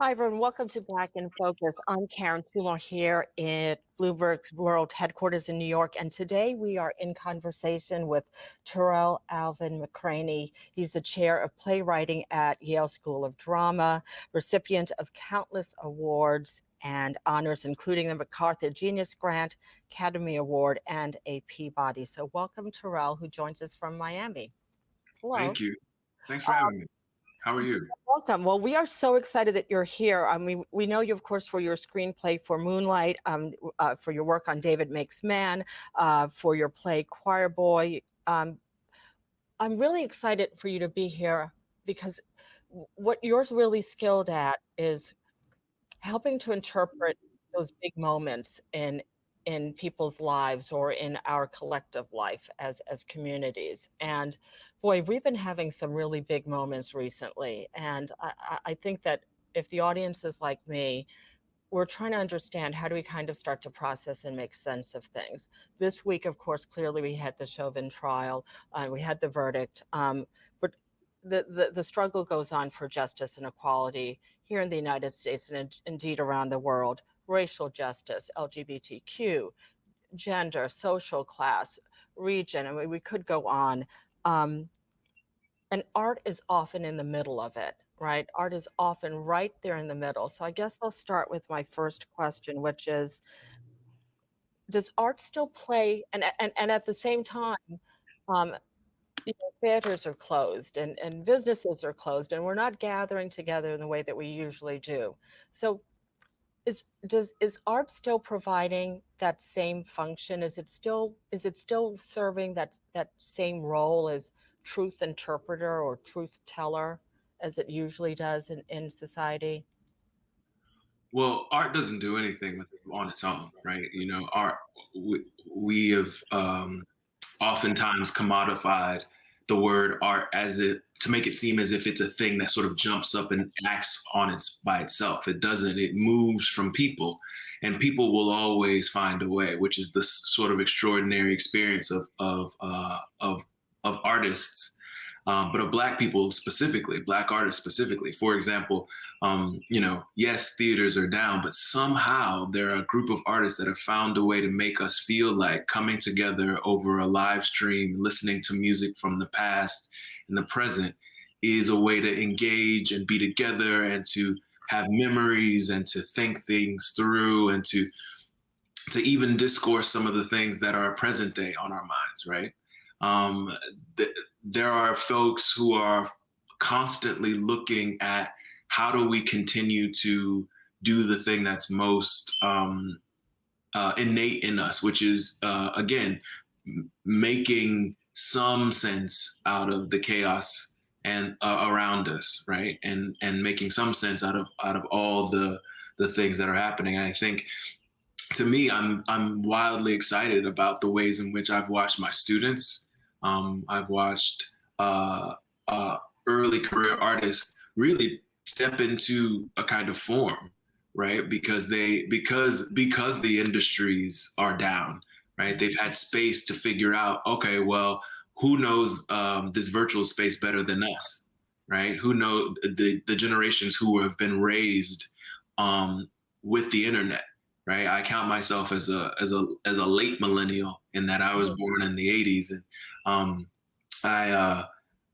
Hi, everyone. Welcome to Back in Focus. I'm Karen Tumor here at Bloomberg's World Headquarters in New York. And today we are in conversation with Tarell Alvin McCraney. He's the chair of playwriting at Yale School of Drama, recipient of countless awards and honors, including the MacArthur Genius Grant, Academy Award, and a Peabody. So welcome, Tarell, who joins us from Miami. Hello. Thank you. Thanks for having me. How are you? Welcome. Well, we are so excited that you're here. I mean, we know you, of course, for your screenplay for Moonlight, for your work on David Makes Man, for your play Choir Boy. I'm really excited for you to be here because what you're really skilled at is helping to interpret those big moments in people's lives or in our collective life as communities. And boy, we've been having some really big moments recently. And I think that if the audience is like me, we're trying to understand how do we kind of start to process and make sense of things. This week, of course, clearly we had the Chauvin trial, we had the verdict, but the struggle goes on for justice and equality here in the United States and indeed around the world. Racial justice, LGBTQ, gender, social class, region. I mean, we could go on. Um, and art is often in the middle of it, right? Art is often right there in the middle. So I guess I'll start with my first question, which is, does art still play? And at the same time, um, theaters are closed and businesses are closed, and we're not gathering together in the way that we usually do. So is art still providing that same function? Is it still serving that same role as truth interpreter or truth teller as it usually does in society? Well, art doesn't do anything on its own, right? Art, we have oftentimes commodified the word art as it to make it seem as if it's a thing that sort of jumps up and acts on its by itself. It doesn't. It moves from people, and people will always find a way, which is this sort of extraordinary experience of artists, but of Black people specifically, Black artists specifically. For example, yes, theaters are down, but somehow there are a group of artists that have found a way to make us feel like coming together over a live stream, listening to music from the past and the present is a way to engage and be together and to have memories and to think things through and to even discourse some of the things that are present day on our minds, right? Um, there are folks who are constantly looking at how do we continue to do the thing that's most innate in us, which is, again, making some sense out of the chaos and around us, right? And making some sense out of all the things that are happening. And I think, to me, I'm wildly excited about the ways in which I've watched my students. I've watched early career artists really step into a kind of form, right? Because the industries are down, right? They've had space to figure out, okay, well, who knows this virtual space better than us, right? Who know the generations who have been raised with the internet, right? I count myself as a late millennial in that I was born in the '80s, and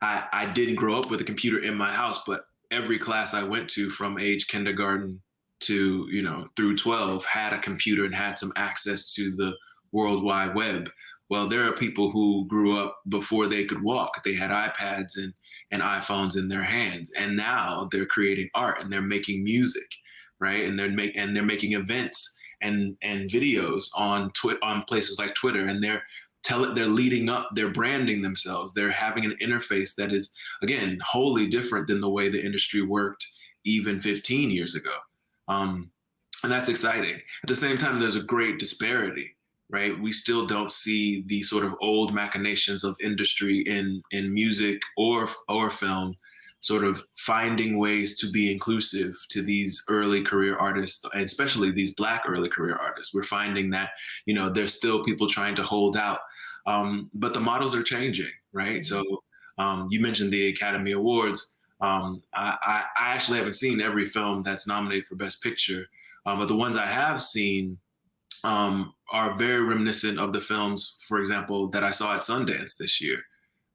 I didn't grow up with a computer in my house, but every class I went to from age kindergarten to through 12 had a computer and had some access to the World Wide Web. Well, there are people who grew up before they could walk. They had iPads and iPhones in their hands, and now they're creating art and they're making music, right? And they're making events and videos on places like Twitter, and they're leading up, they're branding themselves. They're having an interface that is, again, wholly different than the way the industry worked even 15 years ago. And that's exciting. At the same time, there's a great disparity, right? We still don't see the sort of old machinations of industry in music or film sort of finding ways to be inclusive to these early career artists, and especially these Black early career artists. We're finding that, there's still people trying to hold out. But the models are changing, right? So you mentioned the Academy Awards. I actually haven't seen every film that's nominated for Best Picture, but the ones I have seen are very reminiscent of the films, for example, that I saw at Sundance this year.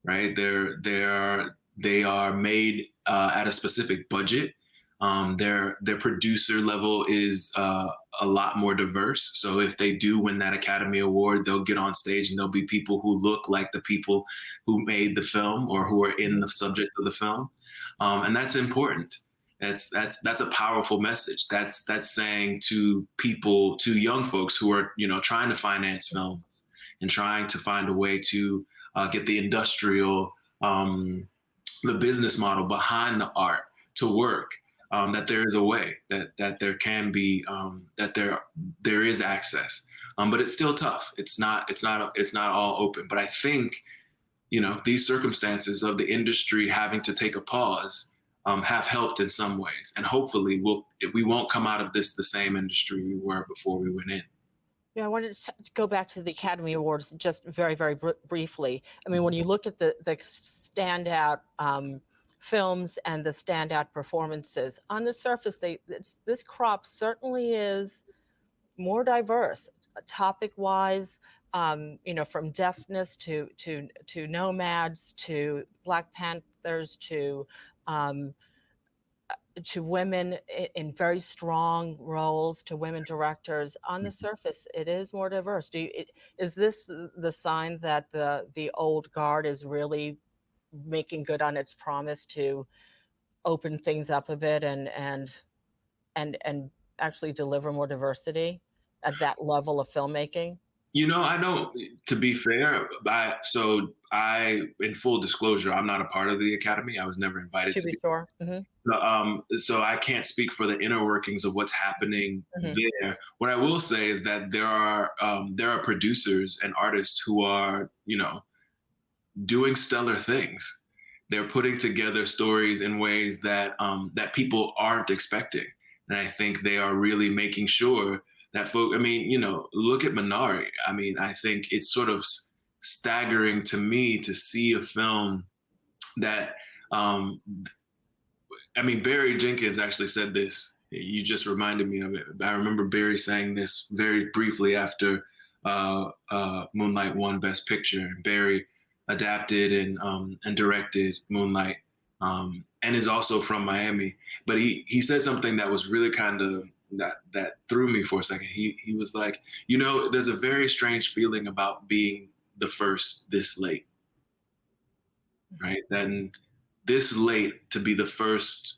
Right, they are made at a specific budget. Their producer level is a lot more diverse. So if they do win that Academy Award, they'll get on stage and there'll be people who look like the people who made the film or who are in the subject of the film, and that's important. That's a powerful message. That's saying to people, to young folks who are trying to finance films and trying to find a way to get the industrial, the business model behind the art to work. That there is a way, that there can be, that there is access, but it's still tough. It's not all open. But I think these circumstances of the industry having to take a pause have helped in some ways, and hopefully we won't come out of this the same industry we were before we went in. Yeah, I wanted to go back to the Academy Awards just very, very briefly. I mean, when you look at the standout films and the standout performances, on the surface, this crop certainly is more diverse, topic-wise. From deafness to nomads to Black Panthers to women in very strong roles, to women directors. On the surface, it is more diverse. Is this the sign that the old guard is really making good on its promise to open things up a bit and actually deliver more diversity at that level of filmmaking? I don't, to be fair, in full disclosure, I'm not a part of the Academy. I was never invited To to be be. sure. Mm-hmm. So I can't speak for the inner workings of what's happening Mm-hmm. there. What I will say is that there are producers and artists who are, doing stellar things. They're putting together stories in ways that people aren't expecting, and I think they are really making sure that folk. I mean, look at Minari. I mean, I think it's sort of staggering to me to see a film that. I mean, Barry Jenkins actually said this. You just reminded me of it. I remember Barry saying this very briefly after Moonlight won Best Picture. Barry adapted and directed Moonlight, and is also from Miami. But he said something that was really kind of that threw me for a second. He was like, there's a very strange feeling about being the first this late, right? Then this late to be the first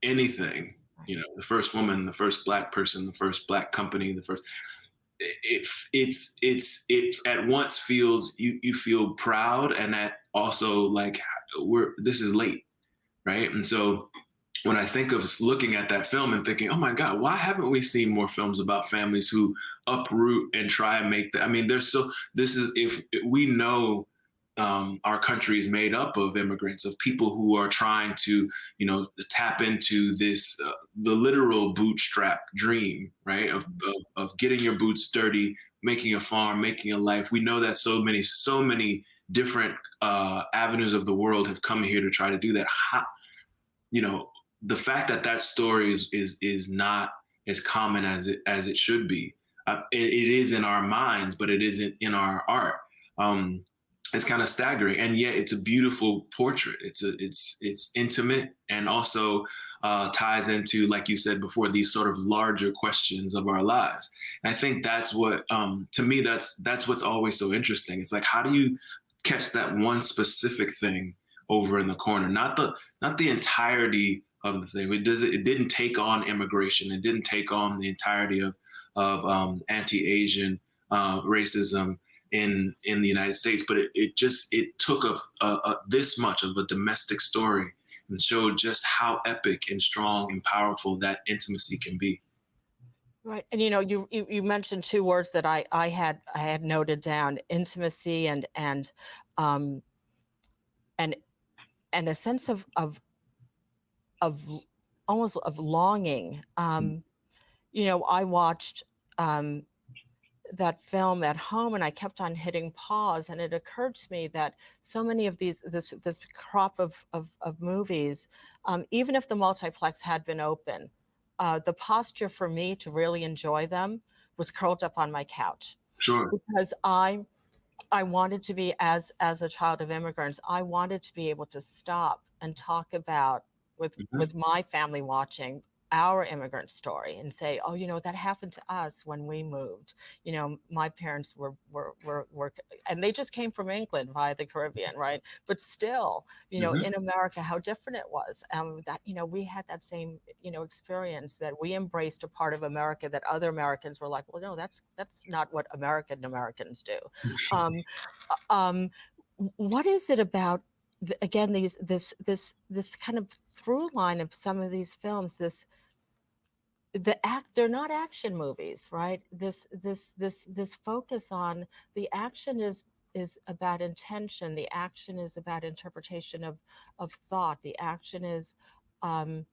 anything, the first woman, the first Black person, the first Black company, the first. It at once feels you feel proud, and that also like this is late, right? And so when I think of looking at that film and thinking, oh my God, why haven't we seen more films about families who uproot and try and make that? I mean, if we know our country is made up of immigrants, of people who are trying to, tap into this, the literal bootstrap dream, right? Of getting your boots dirty, making a farm, making a life. We know that so many different avenues of the world have come here to try to do that. The fact that story is not as common as it should be. It is in our minds, but it isn't in our art. It's kind of staggering, and yet it's a beautiful portrait. It's intimate, and also ties into, like you said before, these sort of larger questions of our lives. And I think that's what, to me, that's what's always so interesting. It's like, how do you catch that one specific thing over in the corner? Not the entirety of the thing. It didn't take on immigration. It didn't take on the entirety of anti-Asian racism in the United States, but it took this much of a domestic story and showed just how epic and strong and powerful that intimacy can be. Right, and you mentioned two words that I had noted down: intimacy and a sense of almost of longing. I watched that film at home, and I kept on hitting pause, and it occurred to me that so many of this crop of movies, even if the multiplex had been open, the posture for me to really enjoy them was curled up on my couch, Sure. because I wanted to be, as a child of immigrants, I wanted to be able to stop and talk about, Hmm. with my family, watching our immigrant story and say, oh, that happened to us when we moved. My parents were, and they just came from England via the Caribbean, right? But still, Hmm. in America, how different it was. That, we had that same, experience, that we embraced a part of America that other Americans were like, well, no, that's not what Americans do. Um, um, what is it about, again, this kind of through line of some of these films, they're not action movies, right? This focus on the action is about intention. The action is about interpretation of thought. The action is an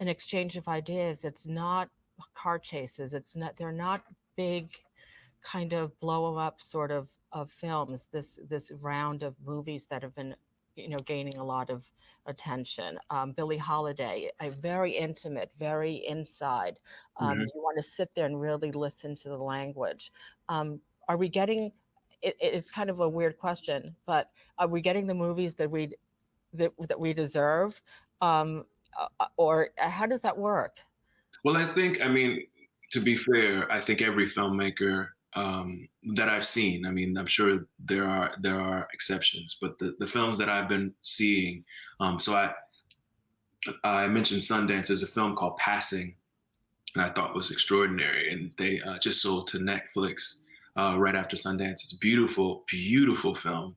exchange of ideas. It's not car chases. They're not big kind of blow 'em up sort of films. This round of movies that have been, gaining a lot of attention. Billie Holiday, a very intimate, very inside. Hmm. You want to sit there and really listen to the language. Are we getting? It's kind of a weird question, but are we getting the movies that we deserve, or how does that work? Well, I mean, to be fair, I think every filmmaker that I've seen, I mean, I'm sure there are exceptions, but the films that I've been seeing, so I mentioned Sundance. There's a film called Passing, and I thought was extraordinary, and they just sold to Netflix right after Sundance. It's a beautiful, beautiful film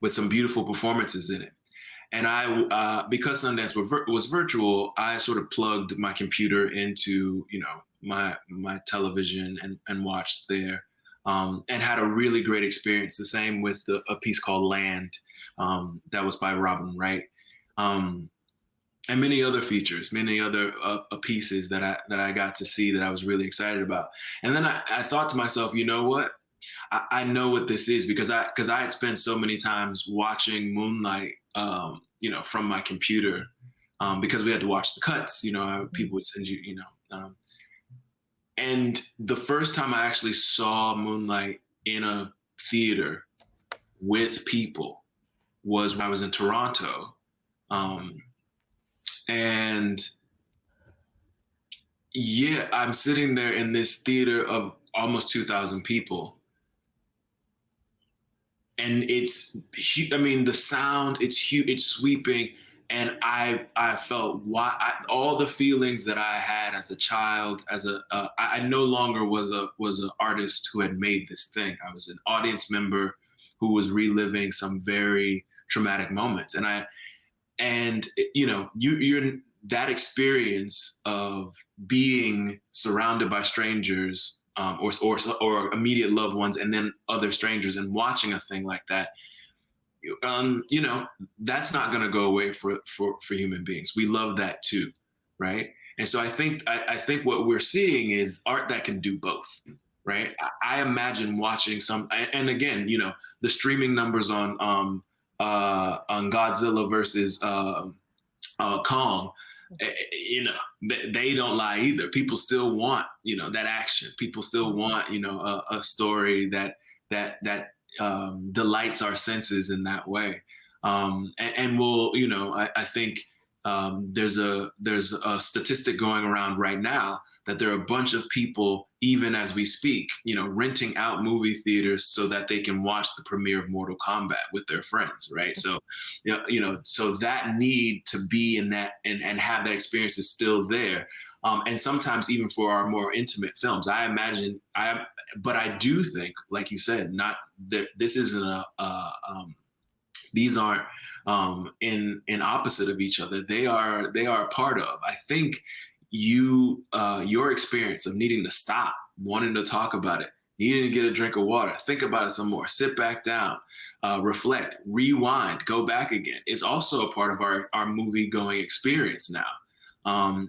with some beautiful performances in it. And because Sundance was virtual, I sort of plugged my computer into, my television and watched there, and had a really great experience. The same with a piece called Land, that was by Robin Wright, um, and many other features, many other pieces that I got to see that I was really excited about. And then I thought to myself, you know what? I know what this is, because I had spent so many times watching Moonlight, from my computer, because we had to watch the cuts. People would send you, and the first time I actually saw Moonlight in a theater with people was when I was in Toronto, um, and yeah, I'm sitting there in this theater of almost 2,000 people, and I mean, the sound, it's huge, it's sweeping, and I felt all the feelings that I had as a child, I no longer was an artist who had made this thing. I was an audience member who was reliving some very traumatic moments, and you're that experience of being surrounded by strangers, or immediate loved ones, and then other strangers, and watching a thing like that, you know that's not going to go away for human beings. We love that too, right? And so I think what we're seeing is art that can do both, right? I imagine watching and again, the streaming numbers on Godzilla versus Kong, they don't lie either. People still want, that action. People still want, a story that delights our senses in that way. And we'll, I think there's a statistic going around right now that there are a bunch of people, even as we speak, renting out movie theaters so that they can watch the premiere of Mortal Kombat with their friends, right? So, so that need to be in that and have that experience is still there. And sometimes even for our more intimate films, but I do think, like you said, not that this isn't these aren't in opposite of each other. They are a part of. I think your experience of needing to stop, wanting to talk about it, needing to get a drink of water, think about it some more, sit back down, reflect, rewind, go back again, is also a part of our movie going experience now.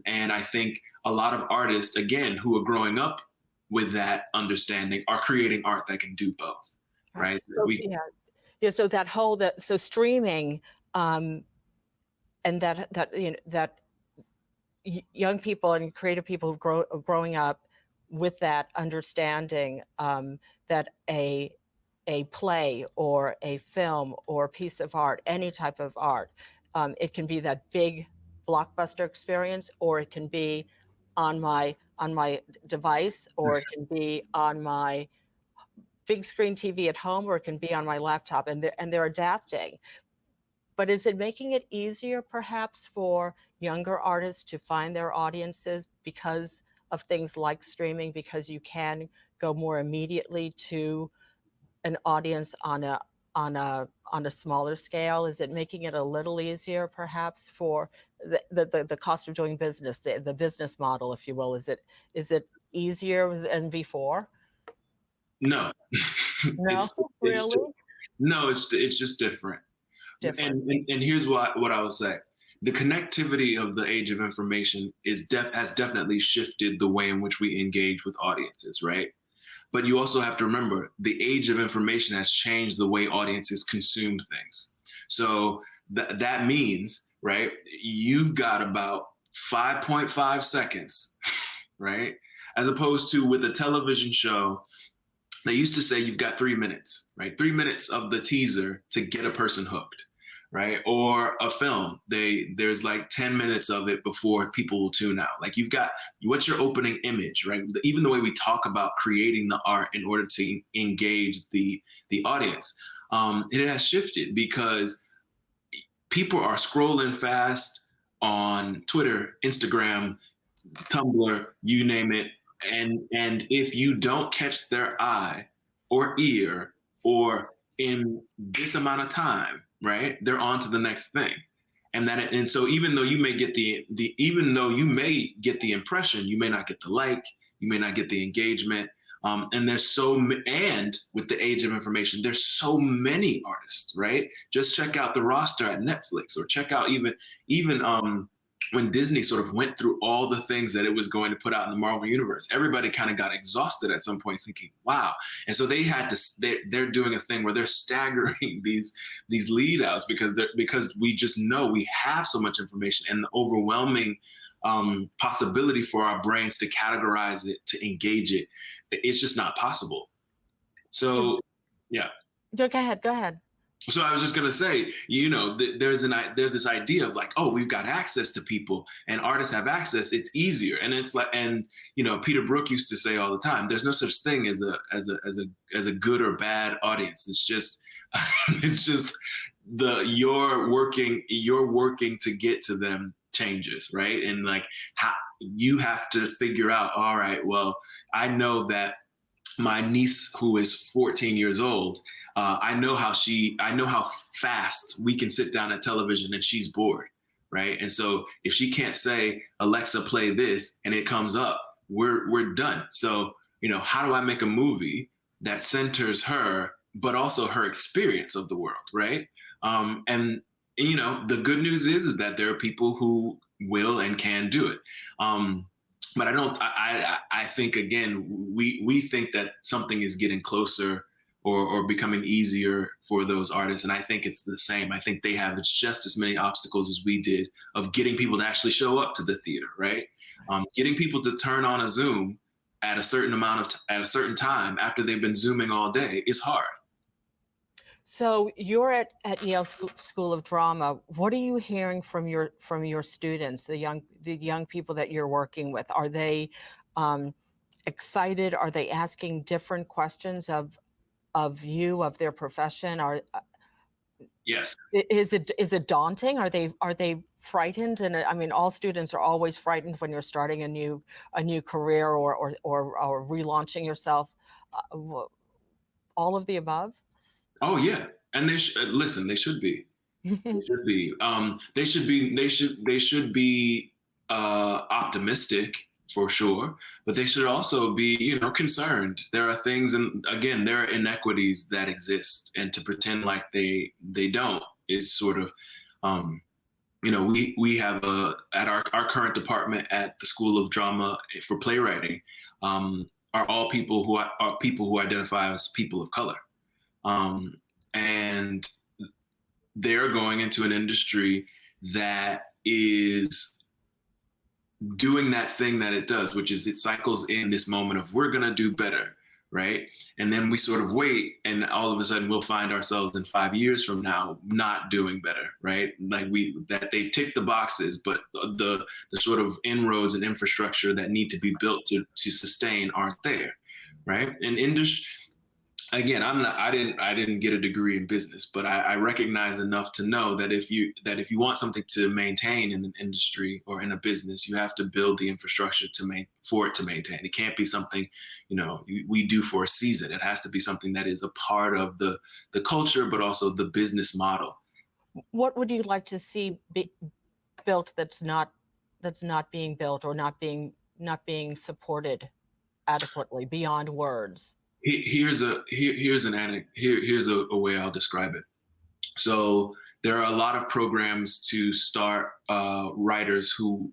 And I think a lot of artists, again, who are growing up with that understanding are creating art that can do both, right? So, yeah. So so streaming, and that young people and creative people growing up with that understanding, that a play or a film or a piece of art, any type of art, it can be that big blockbuster experience, or it can be on my device, or it can be on my big screen TV at home, or it can be on my laptop, and they're adapting. But is it making it easier perhaps for younger artists to find their audiences because of things like streaming, because you can go more immediately to an audience on a smaller scale? Is it making it a little easier perhaps for the cost of doing business, the business model, if you will? Is it easier than before? No. No, It's really? no, it's just different. Different. And here's what I will say. The connectivity of the age of information has definitely shifted the way in which we engage with audiences, right? But you also have to remember the age of information has changed the way audiences consume things. So that means, right, you've got about 5.5 seconds, right? As opposed to with a television show, they used to say you've got 3 minutes, right? 3 minutes of the teaser to get a person hooked, right? Or a film, there's like 10 minutes of it before people will tune out. Like you've got, what's your opening image, right? Even the way we talk about creating the art in order to engage the audience, it has shifted because people are scrolling fast on Twitter, Instagram, Tumblr, you name it. And if you don't catch their eye or ear or in this amount of time, right, they're on to the next thing. And so even though you may get even though you may get the impression, you may not get the like, you may not get the engagement. And and with the age of information, there's so many artists, right? Just check out the roster at Netflix, or check out even when Disney sort of went through all the things that it was going to put out in the Marvel universe. Everybody kind of got exhausted at some point, thinking, "Wow!" And so they're doing a thing where they're staggering these lead outs because we just know we have so much information, and the overwhelming possibility for our brains to categorize it, to engage it, it's just not possible. So, yeah. Go ahead. Go ahead. So I was just gonna say, there's this idea of like, oh, we've got access to people, and artists have access. It's easier, and it's like, and Peter Brook used to say all the time, there's no such thing as a good or bad audience. It's just it's just you're working to get to them changes, right? And like how you have to figure out, all right, well, I know that my niece, who is 14 years old, I know how fast we can sit down at television and she's bored, right? And so if she can't say, Alexa, play this, and it comes up, we're done. So, how do I make a movie that centers her, but also her experience of the world, right? And the good news is that there are people who will and can do it. But I think, again, we think that something is getting closer or becoming easier for those artists. And I think it's the same. I think they have just as many obstacles as we did of getting people to actually show up to the theater, right? Getting people to turn on a Zoom at a certain at a certain time after they've been Zooming all day is hard. So you're at Yale School of Drama. What are you hearing from your students, the young people that you're working with? Are they excited? Are they asking different questions of you, of their profession? Yes. Is it daunting? Are they frightened? And I mean, all students are always frightened when you're starting a new career or relaunching yourself. All of the above. Oh yeah, and they listen. They should be. They should be. They should be optimistic for sure, but they should also be, concerned. There are things, and again, there are inequities that exist, and to pretend like they don't is sort of, we have at our current department at the School of Drama for playwriting. are all people who identify as people of color, and they're going into an industry that is doing that thing that it does, which is it cycles in this moment of we're gonna do better, right? And then we sort of wait, and all of a sudden we'll find ourselves in 5 years from now not doing better, right? Like that they've ticked the boxes, but the sort of inroads and infrastructure that need to be built to sustain aren't there, right? And industry, again, I didn't get a degree in business, but I recognize enough to know that if you want something to maintain in an industry or in a business, you have to build the infrastructure for it to maintain. It can't be something, we do for a season. It has to be something that is a part of the culture, but also the business model. What would you like to see built that's not being built or not being supported adequately beyond words? Here's a way I'll describe it. So there are a lot of programs to start writers who,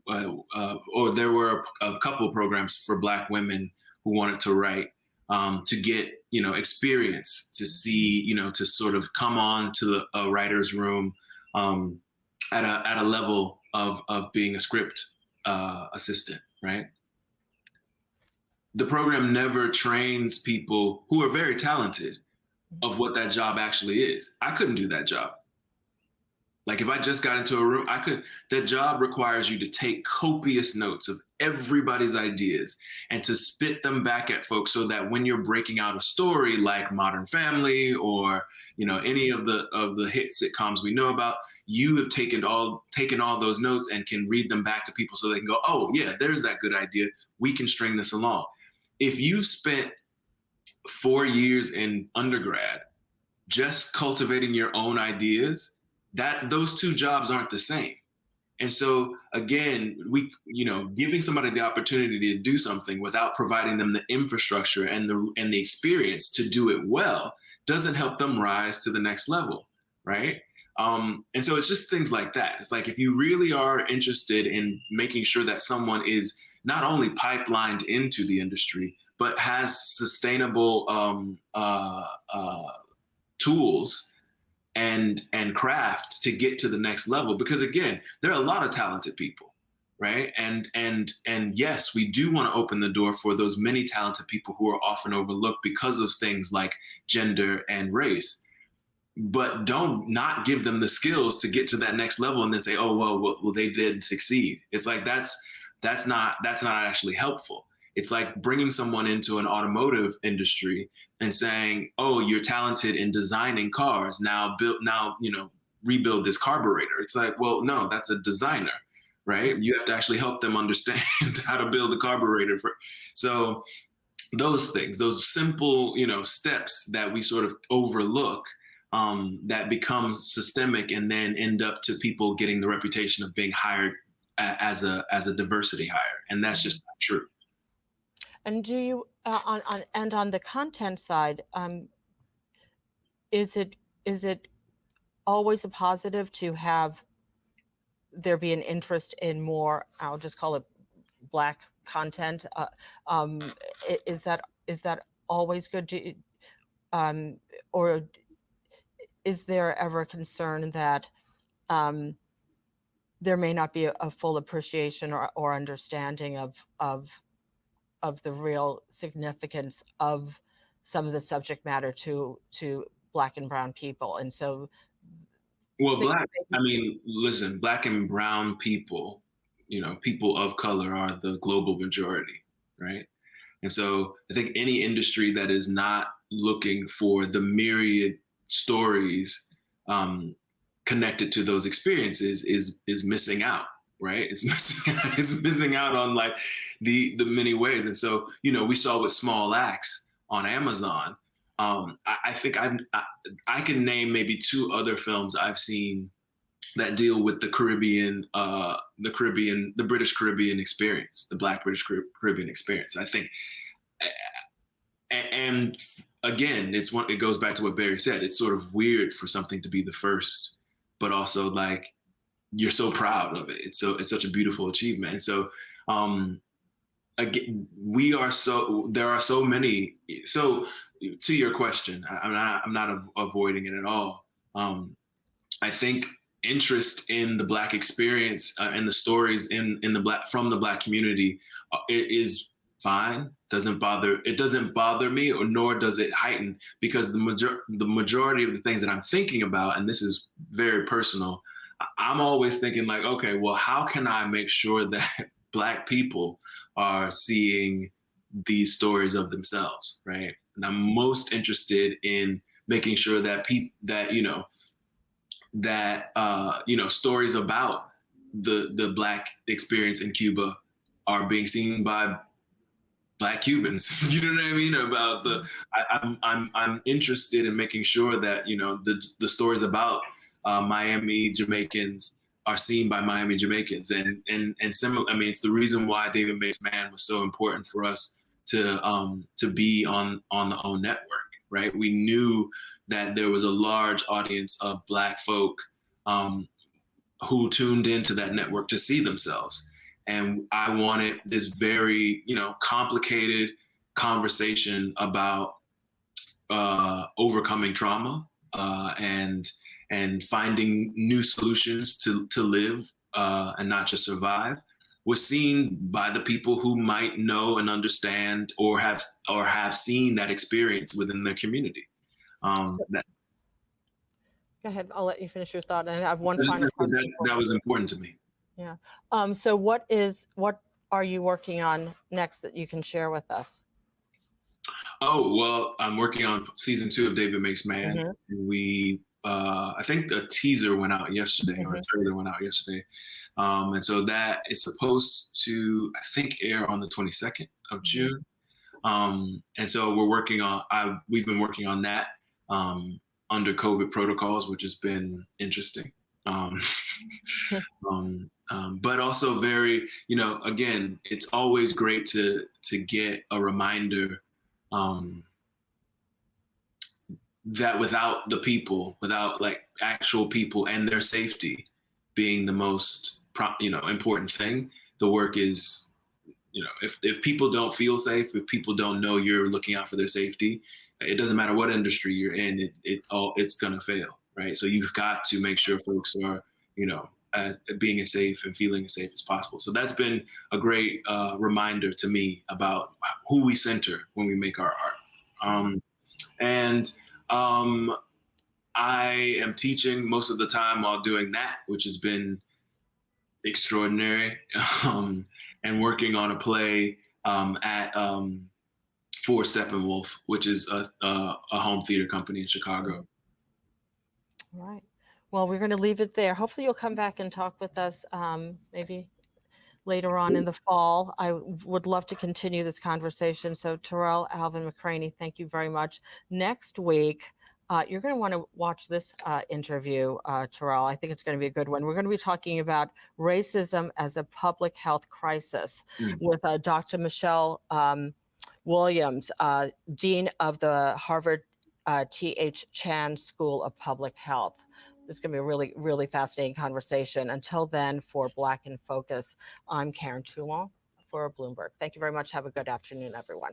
or there were a couple of programs for Black women who wanted to write, to get experience, to see, to sort of come on to a writer's room at a level of being a script assistant, right? The program never trains people who are very talented of what that job actually is. I couldn't do that job. Like if I just got into a room, that job requires you to take copious notes of everybody's ideas and to spit them back at folks so that when you're breaking out a story like Modern Family or, any of the hit sitcoms we know about, you have taken all those notes and can read them back to people so they can go, oh yeah, there's that good idea. We can string this along. If you spent 4 years in undergrad just cultivating your own ideas, those two jobs aren't the same. And so again, giving somebody the opportunity to do something without providing them the infrastructure and the experience to do it well doesn't help them rise to the next level, right? And so it's just things like that. It's like if you really are interested in making sure that someone is not only pipelined into the industry, but has sustainable tools and craft to get to the next level. Because again, there are a lot of talented people, right? And yes, we do want to open the door for those many talented people who are often overlooked because of things like gender and race. But don't not give them the skills to get to that next level and then say, oh, well, they did succeed. It's like that's not actually helpful. It's like bringing someone into an automotive industry and saying, oh, you're talented in designing cars. Now rebuild this carburetor. It's like, well, no, that's a designer, right? You have to actually help them understand how to build a carburetor. So those things, those simple, steps that we sort of overlook, that become systemic and then end up to people getting the reputation of being hired as a diversity hire, and that's just not true. And do you on the content side, is it always a positive to have there be an interest in more, I'll just call it Black content? Is that always good? Or is there ever a concern that there may not be a full appreciation or understanding of the real significance of some of the subject matter to Black and brown people? And so, well, listen, Black and brown people, people of color are the global majority, right? And so I think any industry that is not looking for the myriad stories connected to those experiences is missing out, right? It's missing out on like the many ways. And so, we saw with Small Axe on Amazon. I think I can name maybe 2 other films I've seen that deal with the British Caribbean experience, the Black British Caribbean experience. I think, and again, it goes back to what Barry said. It's sort of weird for something to be the first, but also like you're so proud of it. It's such a beautiful achievement. And so again, there are so many. So to your question, I'm not avoiding it at all. I think interest in the Black experience and the stories in the Black from the Black community is fine. It doesn't bother me, or nor does it heighten, because the majority of the things that I'm thinking about, and this is very personal, I'm always thinking like, okay, well, how can I make sure that Black people are seeing these stories of themselves, right? And I'm most interested in making sure that stories about the Black experience in Cuba are being seen by Black Cubans. You know what I mean? About I'm interested in making sure that the stories about Miami Jamaicans are seen by Miami Jamaicans, and similar. I mean, it's the reason why David Makes Man was so important for us to be on the OWN network, right? We knew that there was a large audience of Black folk who tuned into that network to see themselves. And I wanted this very, complicated conversation about overcoming trauma and finding new solutions to live and not just survive, was seen by the people who might know and understand or have seen that experience within their community. Go ahead. I'll let you finish your thought. And I have one final question. That was important to me. Yeah. So what are you working on next that you can share with us? Oh, well, I'm working on season 2 of David Makes Man. Mm-hmm. We, I think the teaser went out yesterday, or a trailer went out yesterday. And so that is supposed to, I think, air on the 22nd of June. And so we've been working on that under COVID protocols, which has been interesting. But also very, again, it's always great to get a reminder that without the people, without like actual people and their safety being the most important thing, the work is, if people don't feel safe, if people don't know you're looking out for their safety, it doesn't matter what industry you're in, it's gonna fail, right? So you've got to make sure folks are, as being as safe and feeling as safe as possible. So that's been a great reminder to me about who we center when we make our art. I am teaching most of the time while doing that, which has been extraordinary, and working on a play at for Steppenwolf, which is a home theater company in Chicago. All right. Well, we're going to leave it there. Hopefully you'll come back and talk with us maybe later on in the fall. I would love to continue this conversation. So Tarell, Alvin, McCraney, thank you very much. Next week, you're going to want to watch this interview, Tarell. I think it's going to be a good one. We're going to be talking about racism as a public health crisis with Dr. Michelle Williams, Dean of the Harvard T.H. Chan School of Public Health. This is going to be a really, really fascinating conversation. Until then, for Black in Focus, I'm Karen Toulon for Bloomberg. Thank you very much. Have a good afternoon, everyone.